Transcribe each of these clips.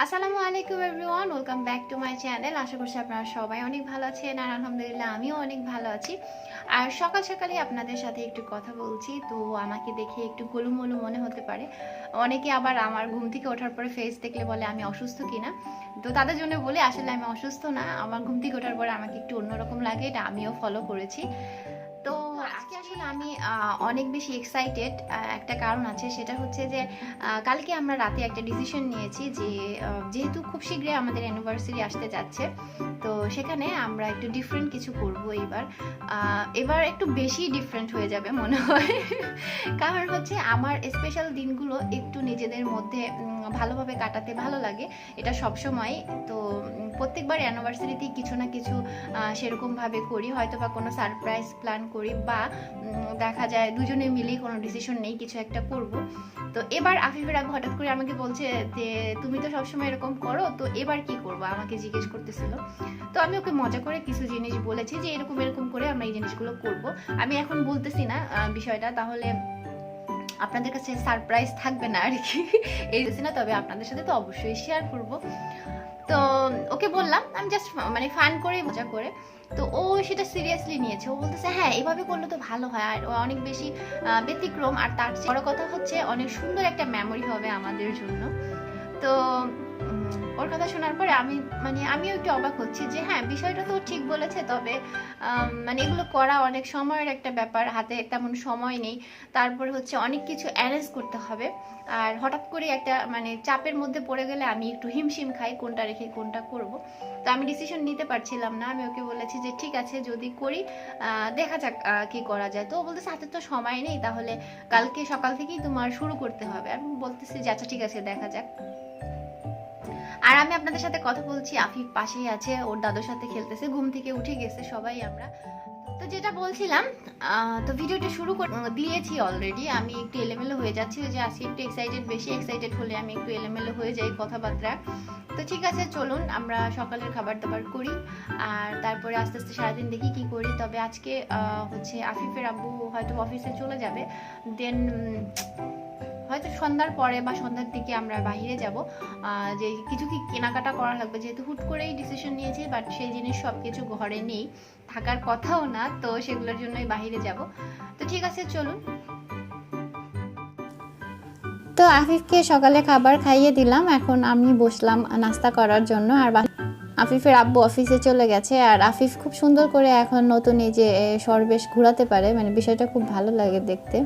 আসসালামু আলাইকুম everyone, welcome back to my channel. আশা করছি আপনারা সবাই অনেক ভালো আছেন আর আলহামদুলিল্লাহ আমিও অনেক ভালো আছি। আর সকাল সকালে আপনাদের সাথে একটু কথা বলছি, তো আমাকে দেখে একটু গোলুমোলু মনে হতে পারে। অনেকে আবার আমার ঘুম থেকে ওঠার পরে ফেস দেখলে বলে আমি অসুস্থ কিনা। তো তাদের জন্য বলি আসলে আমি অসুস্থ না, আমার ঘুম থেকে ওঠার পরে আমাকে একটু অন্যরকম লাগে, এটা আমিও ফলো করেছি। তো আজকে আসলে আমি অনেক বেশি এক্সাইটেড। একটা কারণ আছে, সেটা হচ্ছে যে কালকে আমরা রাতে একটা ডিসিশন নিয়েছি যে যেহেতু খুব শীঘ্রই আমাদের অ্যানিভার্সারি আসতে যাচ্ছে, তো সেখানে আমরা একটু ডিফারেন্ট কিছু করব এবার। এবার একটু বেশি ডিফারেন্ট হয়ে যাবে মনে হয়। কারণ হচ্ছে আমার স্পেশাল দিনগুলো একটু নিজেদের মধ্যে ভালোভাবে কাটাতে ভালো লাগে, এটা সবসময়। তো প্রত্যেকবার অ্যানিভার্সারিতেই কিছু না কিছু সেরকমভাবে করি, হয়তো বা কোনো সারপ্রাইজ প্ল্যান করি, বা দেখা যায় দুজনে মিলেই কোনো ডিসিশন নেই কিছু একটা করব। তো এবার আফিফের আব্বু হঠাৎ করে আমাকে বলছে যে তুমি তো সবসময় এরকম করো, তো এবার কি করবো আমাকে জিজ্ঞেস করতেছিল। তো আমি ওকে মজা করে কিছু জিনিস বলেছি যে এরকম এরকম করে আমরা এই জিনিসগুলো করব। আমি এখন বলতেছি না বিষয়টা, তাহলে আপনাদের কাছে সারপ্রাইজ থাকবে না আর কি। এই না, তবে আপনাদের সাথে তো অবশ্যই শেয়ার করব। তো ওকে বললাম, আমি জাস্ট মানে ফান করে মজা করে। তো ও সেটা সিরিয়াসলি নিয়েছে, ও বলতেছে হ্যাঁ এভাবে করলে তো ভালো হয়, আর ও অনেক বেশি ব্যতিক্রম, আর তার বড় কথা হচ্ছে অনেক সুন্দর একটা মেমোরি হবে আমাদের জন্য। তো ওর কথা শোনার পরে আমিও একটু অবাক হচ্ছি যে হ্যাঁ বিষয়টা তো ঠিক বলেছে, তবে মানে এগুলো করা অনেক সময়ের একটা ব্যাপার, হাতে তেমন সময় নেই। তারপরে হচ্ছে অনেক কিছু অ্যারেঞ্জ করতে হবে, আর হঠাৎ করে একটা মানে চাপের মধ্যে পড়ে গেলে আমি একটু হিমশিম খাই কোনটা রেখে কোনটা করব। তো আমি ডিসিশন নিতে পারছিলাম না। আমি ওকে বলেছি যে ঠিক আছে যদি করি দেখা যাক কি করা যায়। তো ও বলতেছে হাতে তো সময় নেই, তাহলে কালকে সকাল থেকেই তোমার শুরু করতে হবে। আমি বলতেছি যে আচ্ছা ঠিক আছে দেখা যাক। আর আমি আপনাদের সাথে কথা বলছি, আফিফ পাশেই আছে, ওর দাদুর সাথে খেলতেছে, ঘুম থেকে উঠে গেছে সবাই আমরা। তো যেটা বলছিলাম, তো ভিডিওটা শুরু করে দিয়েছি অলরেডি। আমি একটু এলোমেলো হয়ে যাচ্ছি, ওই যে আজকে একটু এক্সাইটেড, বেশি এক্সাইটেড হলে আমি একটু এলোমেলো হয়ে যাই কথাবার্তা। তো ঠিক আছে চলুন আমরা সকালের খাবার দাবার করি, আর তারপরে আস্তে আস্তে সারাদিন দেখি কি করি। তবে আজকে হচ্ছে আফিফের আব্বু হয়তো অফিসে চলে যাবে, দেন হয়তো সন্ধ্যার পরে বা সন্ধ্যার দিকে আমরা বাহিরে যাব, যে কিছু কি কেনাকাটা করা লাগবে, যেহেতু হুট করেই ডিসিশন নিয়েছি, বাট সেই জিনিস সব কিছু ঘরে নেই, থাকার কথাও না, তো সেগুলোর জন্যই বাহিরে যাব। তো ঠিক আছে চলুন। তো আফিফকে সকালে খাবার খাইয়ে দিলাম, এখন আমি বসলাম নাস্তা করার জন্য। আর আফিফের আব্বু অফিসে চলে গেছে, আর আফিফ খুব সুন্দর করে এখন নতুন এই যে সরবেশ ঘোরাতে পারে, মানে বিষয়টা খুব ভালো লাগে দেখতে।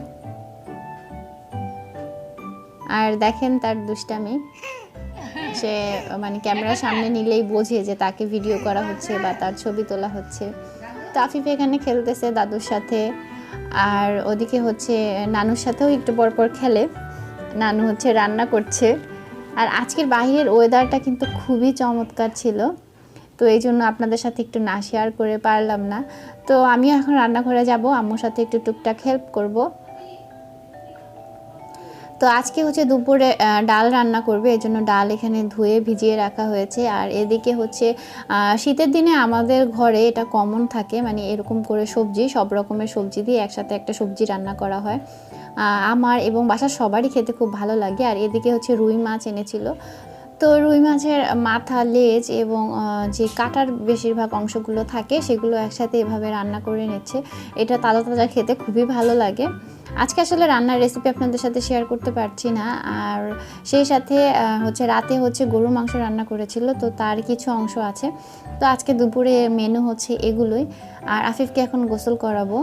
আর দেখেন তার দুষ্টামি, সে মানে ক্যামেরার সামনে নিলেই বোঝে যে তাকে ভিডিও করা হচ্ছে বা তার ছবি তোলা হচ্ছে। তো আফিফ এখানে খেলতেছে দাদুর সাথে, আর ওদিকে হচ্ছে নানুর সাথেও একটু পর পর খেলে। নানু হচ্ছে রান্না করছে। আর আজকের বাইরের ওয়েদারটা কিন্তু খুবই চমৎকার ছিল, তো এই জন্য আপনাদের সাথে একটু না শেয়ার করে পারলাম না। তো আমি এখন রান্নাঘরে যাব, আম্মুর সাথে একটু টুকটাক হেল্প করব। তো আজকে হচ্ছে দুপুরে ডাল রান্না করবে, এই জন্য ডাল এখানে ধুয়ে ভিজিয়ে রাখা হয়েছে। আর এদিকে হচ্ছে শীতের দিনে আমাদের ঘরে এটা কমন থাকে, মানে এরকম করে সবজি, সব রকমের সবজি দিয়ে একসাথে একটা সবজি রান্না করা হয়। আমার এবং বাসার সবারই খেতে খুব ভালো লাগে। আর এদিকে হচ্ছে রুই মাছ এনেছিল, তো রুই মাছের মাথা, লেজ এবং যে কাটার বেশিরভাগ অংশগুলো থাকে সেগুলো একসাথে এভাবে রান্না করে নিচ্ছে। এটা তাজা তাজা খেতে খুবই ভালো লাগে। আজকে আসলে রান্নার রেসিপি আপনাদের সাথে শেয়ার করতে পারছি না। আর সেই সাথে হচ্ছে রাতে হচ্ছে গরুর মাংস রান্না করেছিল, তো তার কিছু অংশ আছে। তো আজকে দুপুরে মেনু হচ্ছে এগুলোই। আর আফিফকে এখন গোসল করাবো।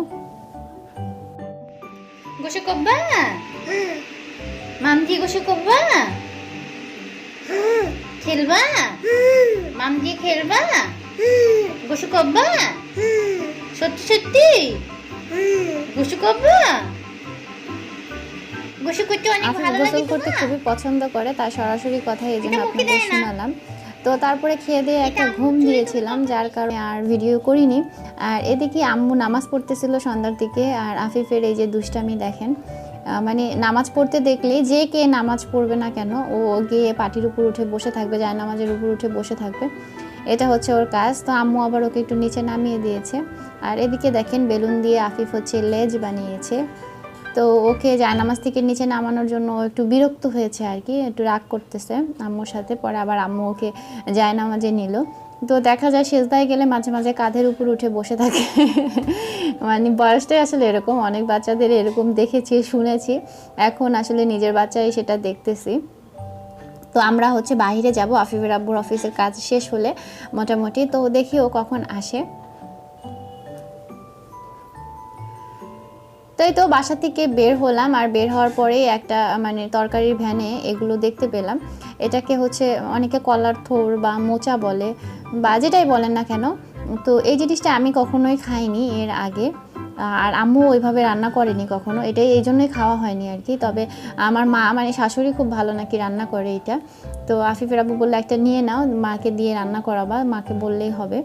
গোসল করবা? মামজি গোসল করবা? খেলবা? মাম দিয়ে খেলবা? গোসল করবা? সত্যি সত্যি গোসল করবা? গোসল করতে অনেক আফিফ ভালো লাগে গোসল করতে তোমার? খুবই পছন্দ করে, তার সরাসরি কথা এই জন্য এটা মুখে আপনাদের দেয় না, শোনালাম। তো তারপরে খেয়ে দিয়ে এটা একটা আম্মু ঘুম চুরি দিয়েছিলাম, করলো। যার কারণে আর ভিডিও করিনি। আর এদিকে আম্মু নামাজ পড়তেছিল সন্ধ্যার দিকে, আর আফিফের এই যে দুষ্টামি দেখেন। মানে নামাজ পড়তে দেখলে যে কে নামাজ পড়বে না কেন, ও গিয়ে পাটির উপর উঠে বসে থাকবে, যায় নামাজের উপর উঠে বসে থাকবে, এটা হচ্ছে ওর কাজ। তো আম্মু আবার ওকে একটু নিচে নামিয়ে দিয়েছে। আর এদিকে দেখেন বেলুন দিয়ে আফিফ হচ্ছে লেজ বানিয়েছে। তো ওকে জায়নামাজ থেকে নিচে নামানোর জন্য ও একটু বিরক্ত হয়েছে আর কি, একটু রাগ করতেছে আম্মুর সাথে। পরে আবার আম্মু ওকে জায়নামাজে নিল। তো দেখা যায় সেজদায় গেলে মাঝে মাঝে কাঁধের উপর উঠে বসে থাকে মানে বয়সটাই আসলে এরকম, অনেক বাচ্চাদের এরকম দেখেছি শুনেছি, এখন আসলে নিজের বাচ্চাই সেটা দেখতেছি। তো আমরা হচ্ছে বাইরে যাব আফিফের আব্বুর অফিসের কাজ শেষ হলে মোটামুটি, তো দেখি ও কখন আসে। তো এই তো বাসা থেকে বের হলাম, আর বের হওয়ার পরেই একটা মানে তরকারির ভ্যানে এগুলো দেখতে পেলাম। এটাকে হচ্ছে অনেকে কলার থোর বা মোচা বলে বা যেটাই বলেন না কেন। তো এই জিনিসটা আমি কখনোই খাইনি এর আগে, আর আম্মু ওইভাবে রান্না করেনি কখনো, এটাই এই জন্যই খাওয়া হয়নি আর কি। তবে আমার মা মানে শাশুড়ি খুব ভালো নাকি রান্না করে এটা। তো আফিফের আব্বু বললে একটা নিয়ে নাও, মাকে দিয়ে রান্না করাবা, মাকে বললেই হবে।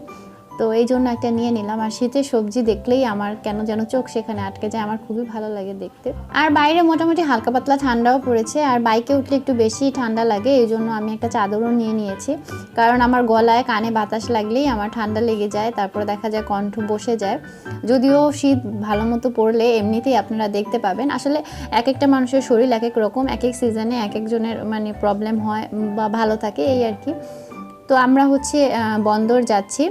তো এই জন্য একটা নিয়ে নিলাম। আর শীতের সবজি দেখলেই আমার কেন যেন চোখ সেখানে আটকে যায়, আমার খুবই ভালো লাগে দেখতে। আর বাইরে মোটামুটি হালকা পাতলা ঠান্ডাও পড়েছে, আর বাইকে উঠলে একটু বেশি ঠান্ডা লাগে, এই জন্য আমি একটা চাদরও নিয়ে নিয়েছি। কারণ আমার গলায় কানে বাতাস লাগলেই আমার ঠান্ডা লেগে যায়, তারপর দেখা যায় কণ্ঠ বসে যায়। যদিও শীত ভালো মতো পড়লে এমনিতেই আপনারা দেখতে পাবেন, আসলে এক একটা মানুষের শরীর এক এক রকম, এক এক সিজনে এক একজনের মানে প্রবলেম হয় বা ভালো থাকে এই আর কি। তো আমরা হচ্ছে বন্দর যাচ্ছি,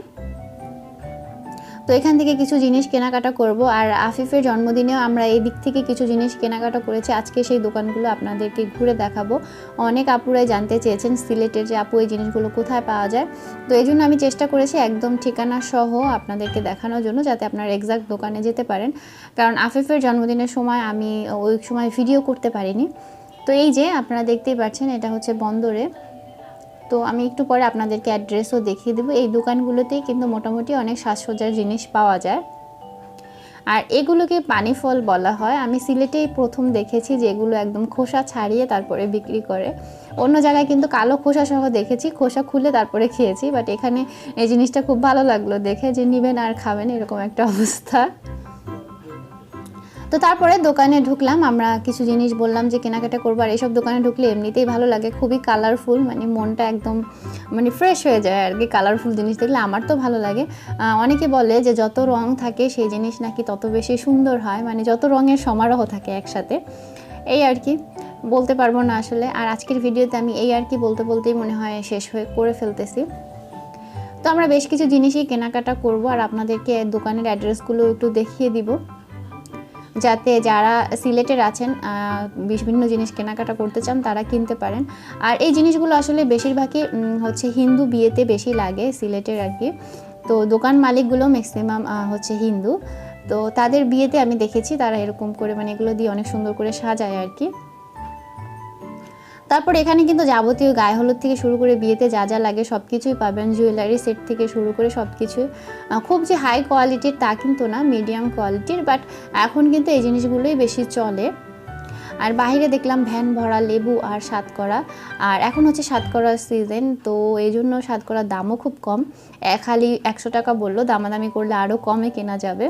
তো এখান থেকে কিছু জিনিস কেনাকাটা করব। আর আফিফের জন্মদিনেও আমরা এই দিক থেকে কিছু জিনিস কেনাকাটা করেছি, আজকে সেই দোকানগুলো আপনাদেরকে ঘুরে দেখাবো। অনেক আপুরাই জানতে চেয়েছেন সিলেটের যে আপু এই জিনিসগুলো কোথায় পাওয়া যায়, তো এই জন্য আমি চেষ্টা করেছি একদম ঠিকানা সহ আপনাদেরকে দেখানোর জন্য, যাতে আপনারা এক্সাক্ট দোকানে যেতে পারেন। কারণ আফিফের জন্মদিনের সময় আমি ওই সময় ভিডিও করতে পারিনি। তো এই যে আপনারা দেখতেই পাচ্ছেন এটা হচ্ছে বন্দরে। তো আমি একটু পরে আপনাদেরকে অ্যাড্রেসও দেখিয়ে দেবো। এই দোকানগুলোতেই কিন্তু মোটামুটি অনেক সাজসজ্জার জিনিস পাওয়া যায়। আর এগুলোকে পানি ফল বলা হয়। আমি সিলেটেই প্রথম দেখেছি যে এগুলো একদম খোসা ছাড়িয়ে তারপরে বিক্রি করে। অন্য জায়গায় কিন্তু কালো খোসা সহ দেখেছি, খোসা খুলে তারপরে খেয়েছি, বাট এখানে এই জিনিসটা খুব ভালো লাগলো দেখে, যে নেবেন আর খাবেন এরকম একটা অবস্থা। তো তারপরে দোকানে ঢুকলাম, আমরা কিছু জিনিস বললাম যে কেনাকাটা করবো। আর এইসব দোকানে ঢুকলে এমনিতেই ভালো লাগে, খুবই কালারফুল, মানে মনটা একদম মানে ফ্রেশ হয়ে যায় আর কি কালারফুল জিনিস দেখলে। আমার তো ভালো লাগে। অনেকে বলে যে যত রং থাকে সেই জিনিস নাকি তত বেশি সুন্দর হয়, মানে যত রঙের সমারোহ থাকে একসাথে, এই আর কি। বলতে পারবো না আসলে। আর আজকের ভিডিওতে আমি এই আর কি বলতে বলতেই মনে হয় শেষ হয়ে করে ফেলতেছি। তো আমরা বেশ কিছু জিনিসই কেনাকাটা করব, আর আপনাদেরকে দোকানের অ্যাড্রেসগুলো একটু দেখিয়ে দিব, যাতে যারা সিলেটের আছেন বিভিন্ন জিনিস কেনাকাটা করতে চান তারা কিনতে পারেন। আর এই জিনিসগুলো আসলে বেশিরভাগই হচ্ছে হিন্দু বিয়েতে বেশি লাগে সিলেটের আর কি। তো দোকান মালিকগুলো ম্যাক্সিমাম হচ্ছে হিন্দু, তো তাদের বিয়েতে আমি দেখেছি তারা এরকম করে মানে এগুলো দিয়ে অনেক সুন্দর করে সাজায় আর কি। তারপর এখানে কিন্তু যাবতীয় গায়ে হলুদ থেকে শুরু করে বিয়েতে যা যা লাগে সব কিছুই পাবেন, জুয়েলারি সেট থেকে শুরু করে সব কিছুই। খুব যে হাই কোয়ালিটির তা কিন্তু না, মিডিয়াম কোয়ালিটির, বাট এখন কিন্তু এই জিনিসগুলোই বেশি চলে। আর বাইরে দেখলাম ভ্যান ভরা লেবু আর সাতকরা, আর এখন হচ্ছে সাতকরার সিজন, তো এই জন্য সাতকরার দামও খুব কম, খালি 100 টাকা বললো, দামাদামি করলে আরও কমে কেনা যাবে।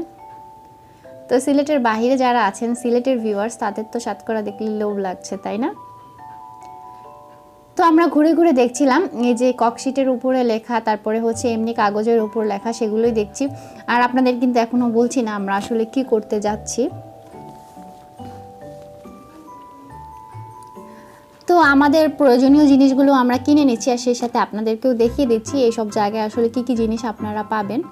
তো সিলেটের বাইরে যারা আছেন, সিলেটের ভিউয়ার্স, তাদের তো সাতকরা দেখলে লোভ লাগছে, তাই না? তো আমরা ঘুরে ঘুরে দেখছিলাম এই যে ককশিটের উপরে লেখা, তারপরে হচ্ছে এমনি কাগজের উপর লেখা, সেগুলোই দেখছি। আর আপনাদের কিন্তু এখনও বলছি না আমরা আসলে কি করতে যাচ্ছি। তো আমাদের প্রয়োজনীয় জিনিসগুলো আমরা কিনে নিচ্ছি, আর সেই সাথে আপনাদেরকেও দেখিয়ে দিচ্ছি এইসব জায়গায় আসলে কি কি জিনিস আপনারা পাবেন।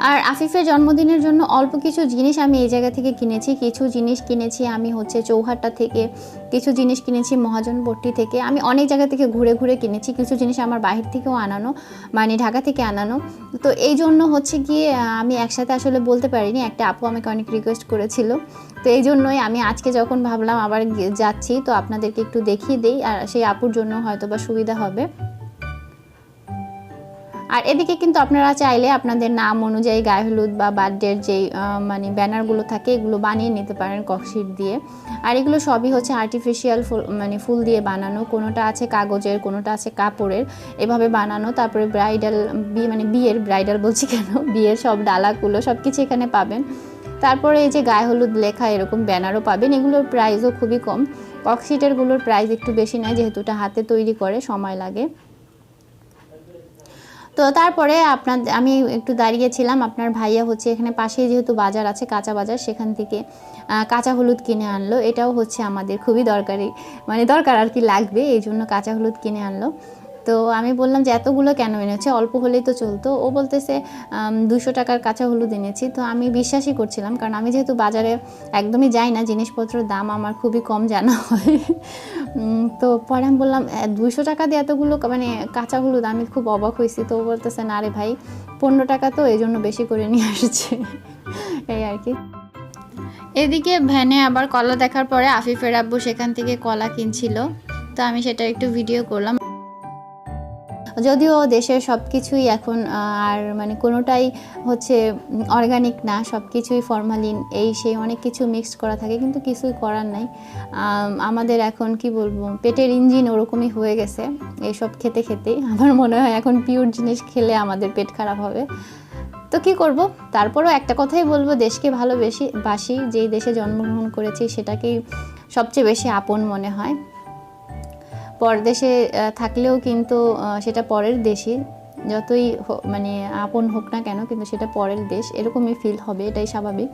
আর আফিফের জন্মদিনের জন্য অল্প কিছু জিনিস আমি এই জায়গা থেকে কিনেছি। কিছু জিনিস কিনেছি আমি হচ্ছে চৌহাট্টা থেকে, কিছু জিনিস কিনেছি মহাজনপট্টি থেকে। আমি অনেক জায়গা থেকে ঘুরে ঘুরে কিনেছি, কিছু জিনিস আমার বাহির থেকেও আনানো, মানে ঢাকা থেকে আনানো। তো এই জন্য হচ্ছে গিয়ে আমি একসাথে আসলে বলতে পারিনি, একটা আপু আমাকে অনেক রিকোয়েস্ট করেছিল। তো এই জন্যই আমি আজকে যখন ভাবলাম আবার যাচ্ছি, তো আপনাদেরকে একটু দেখিয়ে দিই, আর সেই আপুর জন্য হয়তো বা সুবিধা হবে। আর এদিকে কিন্তু আপনারা চাইলে আপনাদের নাম অনুযায়ী গায়ে হলুদ বা বার্থডের যেই মানে ব্যানারগুলো থাকে এগুলো বানিয়ে নিতে পারেন ককশিট দিয়ে। আর এগুলো সবই হচ্ছে আর্টিফিশিয়াল ফুল, মানে ফুল দিয়ে বানানো, কোনোটা আছে কাগজের, কোনোটা আছে কাপড়ের, এভাবে বানানো। তারপরে ব্রাইডাল মানে বিয়ের, ব্রাইডাল বলছি কেন, বিয়ের সব ডালাগুলো সব কিছু এখানে পাবেন। তারপরে এই যে গায়ে হলুদ লেখা এরকম ব্যানারও পাবেন, এগুলোর প্রাইসও খুবই কম, ককশিটেরগুলোর প্রাইস একটু বেশি নেয়, যেহেতু এটা হাতে তৈরি করে, সময় লাগে। তো তারপরে আমি একটু দাঁড়িয়েছিলাম, আপনার ভাইয়া হচ্ছে এখানে পাশেই যেহেতু বাজার আছে, কাঁচা বাজার, সেখান থেকে কাঁচা হলুদ কিনে আনলো। এটাও হচ্ছে আমাদের খুবই দরকারি, মানে দরকার আর কি, লাগবে, এই জন্য কাঁচা হলুদ কিনে আনলো। তো আমি বললাম যে এতগুলো কেন এনেছে, অল্প হলেই তো চলতো। ও বলতেছে 200 টাকার কাঁচা হলুদ এনেছি। তো আমি বিশ্বাসই করছিলাম, কারণ আমি যেহেতু বাজারে একদমই যাই না, জিনিসপত্রের দাম আমার খুবই কম জানা হয়। তো পরে আমি বললাম 200 টাকা দিয়ে এতগুলো মানে কাঁচা হলুদ, আমি খুব অবাক হয়েছি। তো ও বলতেছে না রে ভাই, 15 টাকা তো, এই জন্য বেশি করে নিয়ে আসছে, এই আর কি। এদিকে ভ্যানে আবার কলা দেখার পরে আফিফের আব্বু সেখান থেকে কলা কিনছিল, তো আমি সেটা একটু ভিডিও করলাম। যদিও দেশের সব কিছুই এখন আর মানে কোনোটাই হচ্ছে অর্গানিক না, সব কিছুই ফরমালিন এই সেই অনেক কিছু মিক্সড করা থাকে, কিন্তু কিছুই করার নাই। আমাদের এখন কি বলবো, পেটের ইঞ্জিন ওরকমই হয়ে গেছে এইসব খেতে খেতেই। আমার মনে হয় এখন পিওর জিনিস খেলে আমাদের পেট খারাপ হবে। তো কি করব, তারপরও একটা কথাই বলবো, দেশকে ভালোবাসি, যেই দেশে জন্মগ্রহণ করেছি সেটাকেই সবচেয়ে বেশি আপন মনে হয়। পরদেশে থাকলেও কিন্তু সেটা পরের দেশই, যতই মানে আপন হোক না কেন, কিন্তু সেটা পরের দেশ, এরকমই ফিল হবে, এটাই স্বাভাবিক।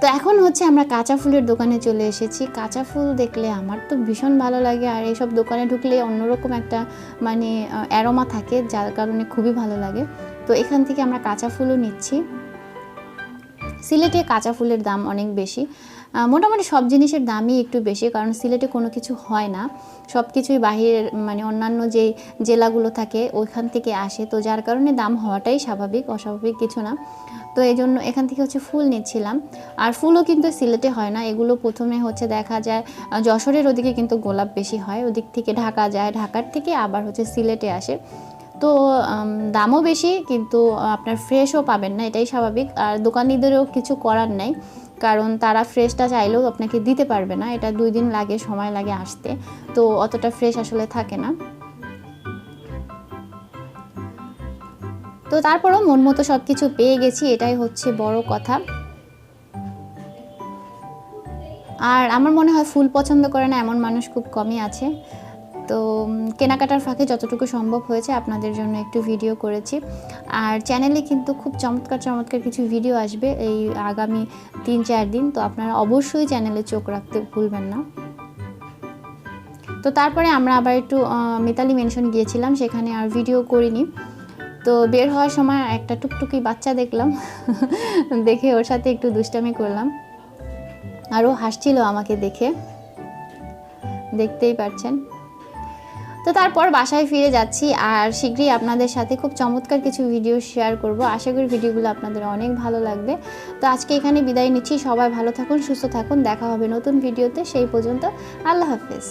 তো এখন হচ্ছে আমরা কাঁচা ফুলের দোকানে চলে এসেছি। কাঁচা ফুল দেখলে আমার তো ভীষণ ভালো লাগে, আর এইসব দোকানে ঢুকলে অন্যরকম একটা মানে অ্যারোমা থাকে, যার কারণে খুবই ভালো লাগে। তো এখান থেকে আমরা কাঁচা ফুলও নিচ্ছি। সিলেটে কাঁচা ফুলের দাম অনেক বেশি, মোটামুটি সব জিনিসের দামই একটু বেশি, কারণ সিলেটে কোনো কিছু হয় না, সব কিছুই বাহিরের মানে অন্যান্য যে জেলাগুলো থাকে ওইখান থেকে আসে, তো যার কারণে দাম হওয়াটাই স্বাভাবিক, অস্বাভাবিক কিছু না। তো এই জন্য এখান থেকে হচ্ছে ফুল নিচ্ছিলাম। আর ফুলও কিন্তু সিলেটে হয় না, এগুলো প্রথমে হচ্ছে দেখা যায় যশোরের ওদিকে কিন্তু গোলাপ বেশি হয়, ওদিক থেকে ঢাকা যায়, ঢাকার থেকে আবার হচ্ছে সিলেটে আসে। তো দামও বেশি, কিন্তু আপনার ফ্রেশও পাবেন না, এটাই স্বাভাবিক। আর দোকানিদেরও কিছু করার নাই, কারণ তারা ফ্রেশটা চাইলেও আপনাকে দিতে পারবে না, এটা 2 দিন লাগে, সময় লাগে আসতে, তো অতটা ফ্রেশ আসলে থাকে না। তো তারপরও মন মতো সব কিছু পেয়ে গেছি, এটাই হচ্ছে বড় কথা। আর আমার মনে হয় ফুল পছন্দ করে না এমন মানুষ খুব কমই আছে। তো কেনাকাটার ফাঁকে যতটুকু সম্ভব হয়েছে আপনাদের জন্য একটু ভিডিও করেছি। আর চ্যানেলে কিন্তু খুব চমৎকার চমৎকার কিছু ভিডিও আসবে এই আগামী 3-4 দিন, তো আপনারা অবশ্যই চ্যানেলে চোখ রাখতে ভুলবেন না। তো তারপরে আমরা আবার একটু মিতালি মেনশন গিয়েছিলাম, সেখানে আর ভিডিও করিনি। তো বের হওয়ার সময় একটা টুকটুকি বাচ্চা দেখলাম, দেখে ওর সাথে একটু দুষ্টামি করলাম, আরও হাসছিল আমাকে দেখে, দেখতেই পাচ্ছেন। তো তারপর বাসায় ফিরে যাচ্ছি, আর শীঘ্রই আপনাদের সাথে খুব চমৎকার কিছু ভিডিও শেয়ার করব, আশা করি ভিডিওগুলো আপনাদের অনেক ভালো লাগবে। তো আজকে এখানে বিদায় নিচ্ছি, সবাই ভালো থাকুন, সুস্থ থাকুন, দেখা হবে নতুন ভিডিওতে, সেই পর্যন্ত আল্লাহ হাফেজ।